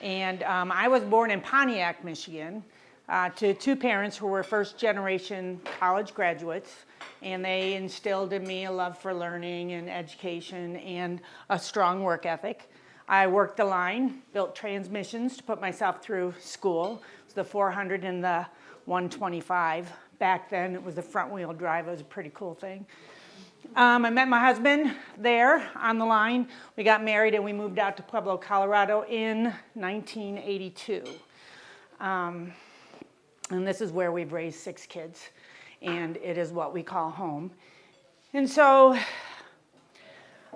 And I was born in Pontiac, Michigan, to two parents who were first-generation college graduates, and they instilled in me a love for learning and education and a strong work ethic. I worked the line, built transmissions to put myself through school. It was the 400 and the 125. Back then, it was the front-wheel drive. It was a pretty cool thing. I met my husband there on the line. We got married and we moved out to Pueblo, Colorado in 1982. And this is where we've raised 6 kids, and it is what we call home. And so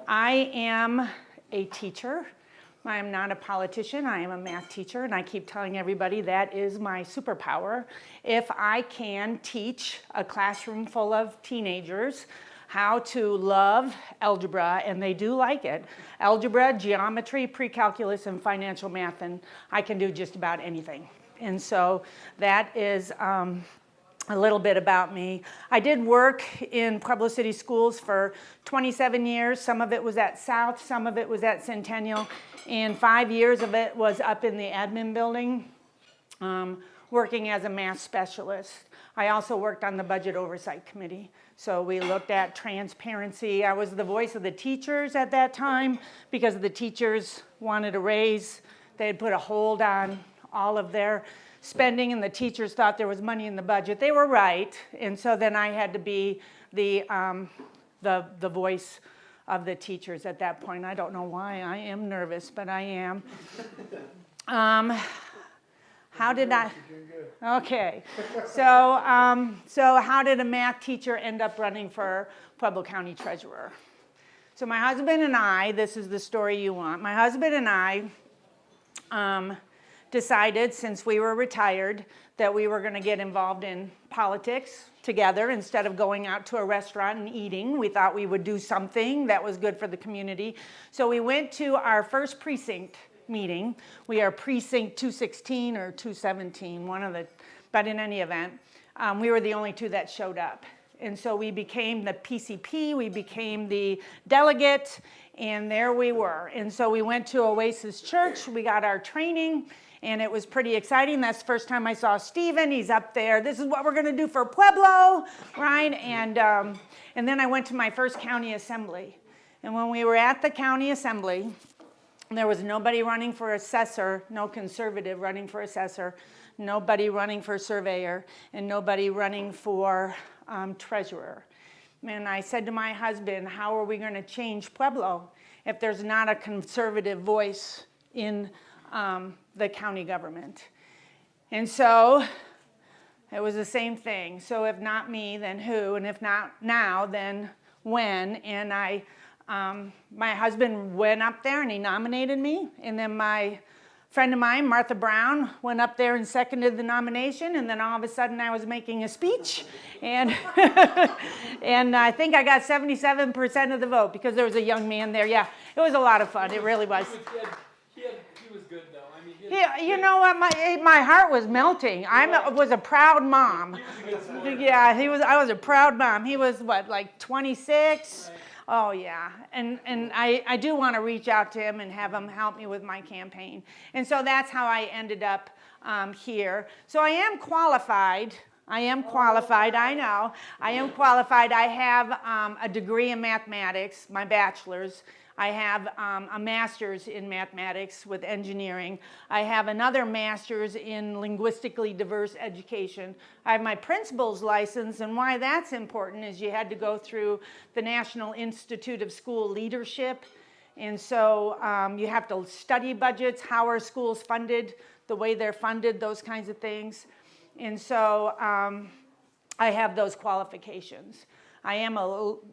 I am a teacher. I am not a politician. I am a math teacher, and I keep telling everybody that is my superpower. If I can teach a classroom full of teenagers how to love algebra, and they do like it. Algebra, geometry, pre-calculus, and financial math, and I can do just about anything. And so that is a little bit about me. I did work in Pueblo City Schools for 27 years. Some of it was at South, some of it was at Centennial, and 5 years of it was up in the admin building, working as a math specialist. I also worked on the Budget Oversight Committee. So we looked at transparency. I was the voice of the teachers at that time because the teachers wanted a raise. They had put a hold on all of their spending, and the teachers thought there was money in the budget. They were right, and so then I had to be the voice of the teachers at that point. I don't know why. I am nervous, but I am. How did I? Okay, so how did a math teacher end up running for Pueblo County Treasurer? So my husband and I, this is the story you want. My husband and I decided, since we were retired, that we were going to get involved in politics together instead of going out to a restaurant and eating. We thought we would do something that was good for the community. So we went to our first precinct meeting. We are precinct 216 or 217, one of the, but in any event, we were the only two that showed up. And so we became the PCP, we became the delegate, and there we were. And so we went to Oasis Church, we got our training, and it was pretty exciting. That's the first time I saw Stephen. He's up there. This is what we're going to do for Pueblo, right? And then I went to my first county assembly. And when we were at the county assembly, there was nobody running for assessor, no conservative running for assessor, nobody running for surveyor, and nobody running for treasurer. And I said to my husband, how are we going to change Pueblo if there's not a conservative voice in the county government? And so it was the same thing. So if not me, then who? And if not now, then when? And my husband went up there and he nominated me, and then my friend of mine, Martha Brown, went up there and seconded the nomination, and then all of a sudden I was making a speech, and and I think I got 77% of the vote because there was a young man there. Yeah, it was a lot of fun. It really was. He was good though. I mean, Yeah, you know what? My heart was melting. I was a proud mom. He was a good sport. Yeah, I was a proud mom. He was what, like 26? Right. Oh yeah, and I do want to reach out to him and have him help me with my campaign. And so that's how I ended up here. So I am qualified. I know. I am qualified. I have a degree in mathematics, my bachelor's. I have a master's in mathematics with engineering. I have another master's in linguistically diverse education. I have my principal's license, and why that's important is you had to go through the National Institute of School Leadership. And so you have to study budgets, how are schools funded, the way they're funded, those kinds of things. And so I have those qualifications. I am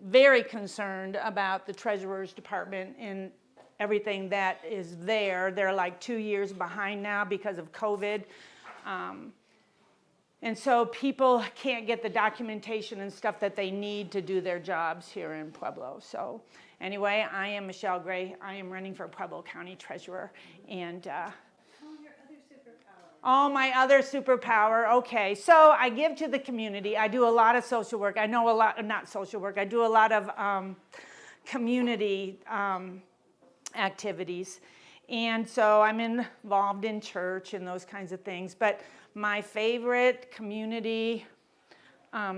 very concerned about the Treasurer's Department and everything that is there. They're like 2 years behind now because of COVID. And so people can't get the documentation and stuff that they need to do their jobs here in Pueblo. So anyway, I am Michelle Gray. I am running for Pueblo County Treasurer. And your other superpower. oh, my other superpower. Okay, so I give to the community. I do a lot of social work. I know a lot, not social work. I do a lot of community activities. And so I'm involved in church and those kinds of things. But my favorite community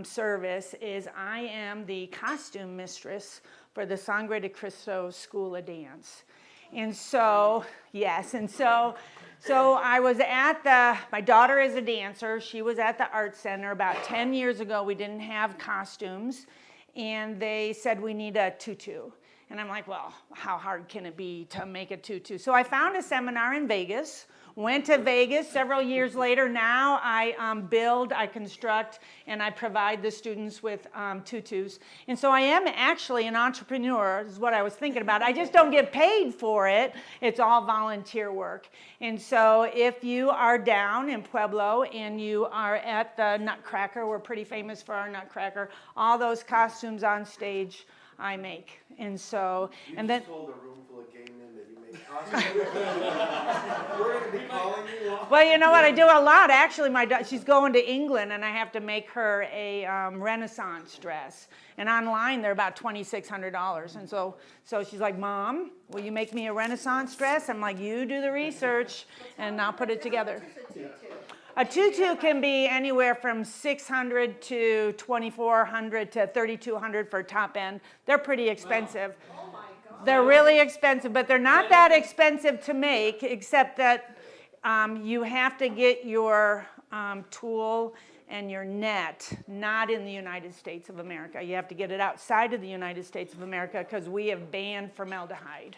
service is I am the costume mistress for the Sangre de Cristo School of Dance. And so, yes, and so I was at my daughter is a dancer. She was at the art center about 10 years ago. We didn't have costumes, and they said we need a tutu. And I'm like, well, how hard can it be to make a tutu? So I found a seminar in Vegas, went to Vegas several years later. Now I build, I construct, and I provide the students with tutus. And so I am actually an entrepreneur, is what I was thinking about. I just don't get paid for it. It's all volunteer work. And so if you are down in Pueblo and you are at the Nutcracker, we're pretty famous for our Nutcracker, all those costumes on stage I make. And so, You and just then, told a room full of gay men that you make costumes. We're going to be calling you off. well, you know what? I do a lot. Actually, she's going to England, and I have to make her a Renaissance dress. And online, they're about $2,600. And so she's like, Mom, will you make me a Renaissance dress? I'm like, you do the research, and I'll put it together. A tutu can be anywhere from $600 to $2,400 to $3,200 for top end. They're pretty expensive. Oh my God. They're really expensive, but they're not that expensive to make, except that you have to get your tulle and your net not in the United States of America. You have to get it outside of the United States of America because we have banned formaldehyde.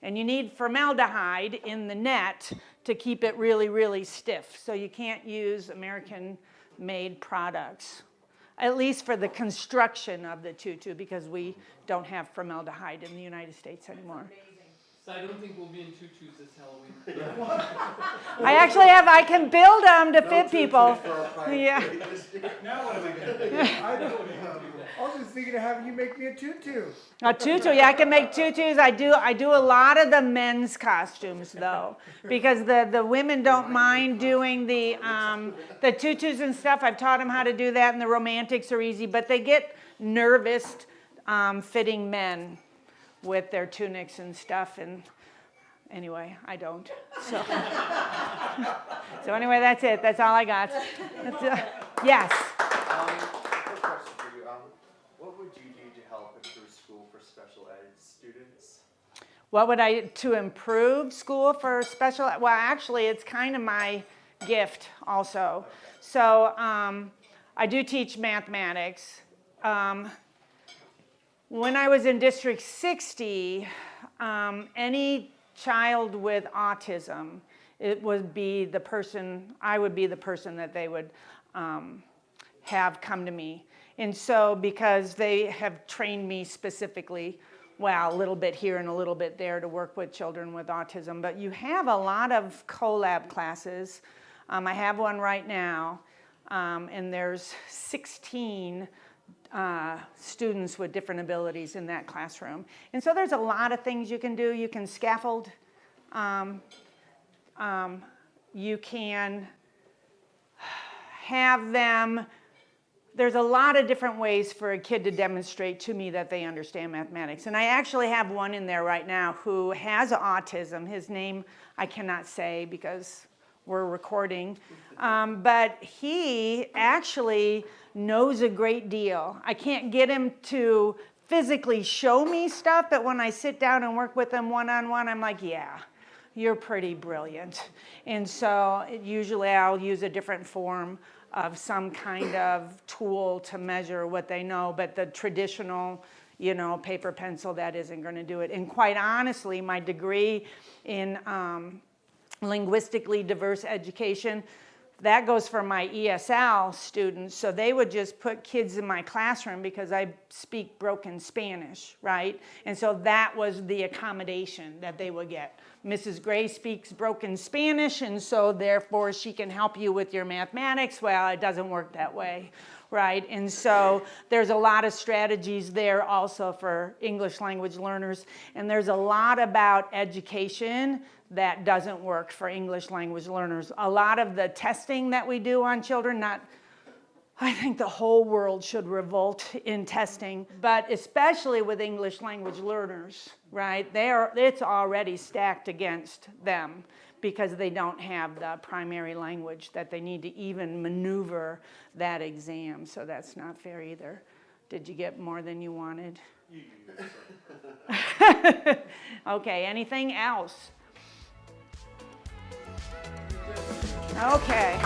And you need formaldehyde in the net to keep it really, really stiff. So you can't use American-made products, at least for the construction of the tutu, because we don't have formaldehyde in the United States anymore. So I don't think we'll be in tutus this Halloween. I can build them to fit people. Yeah. Now what am I gonna do? I was just thinking of having you make me a tutu. A tutu, yeah, I can make tutus. I do a lot of the men's costumes though, because the women don't mind doing the tutus and stuff. I've taught them how to do that, and the romantics are easy, but they get nervous fitting men with their tunics and stuff, and anyway, I don't. So, so anyway, that's it. That's all I got. Yes. Quick question for you. What would you do to help improve school for special ed students? What would I to improve school for special? Well, actually, it's kind of my gift also. So I do teach mathematics. When I was in District 60, any child with autism, I would be the person that they would have come to me. And so because they have trained me specifically, well, a little bit here and a little bit there to work with children with autism, but you have a lot of collab classes. I have one right now, and there's 16 students with different abilities in that classroom. And so there's a lot of things you can do. You can scaffold. You can have them. There's a lot of different ways for a kid to demonstrate to me that they understand mathematics. And I actually have one in there right now who has autism. His name I cannot say because we're recording. But he actually knows a great deal. I can't get him to physically show me stuff, but when I sit down and work with him one-on-one, I'm like, yeah, you're pretty brilliant. And so usually I'll use a different form of some kind of tool to measure what they know, but the traditional, paper pencil, that isn't going to do it. And quite honestly, my degree in linguistically diverse education that goes for my ESL students. So they would just put kids in my classroom because I speak broken Spanish, right? And so that was the accommodation that they would get. Mrs. Gray speaks broken Spanish, and so therefore she can help you with your mathematics. Well, it doesn't work that way, right? And so there's a lot of strategies there also for English language learners. And there's a lot about education that doesn't work for English language learners. A lot of the testing that we do on children, I think the whole world should revolt in testing, but especially with English language learners, right? It's already stacked against them because they don't have the primary language that they need to even maneuver that exam. So that's not fair either. Did you get more than you wanted? Okay, anything else? Okay.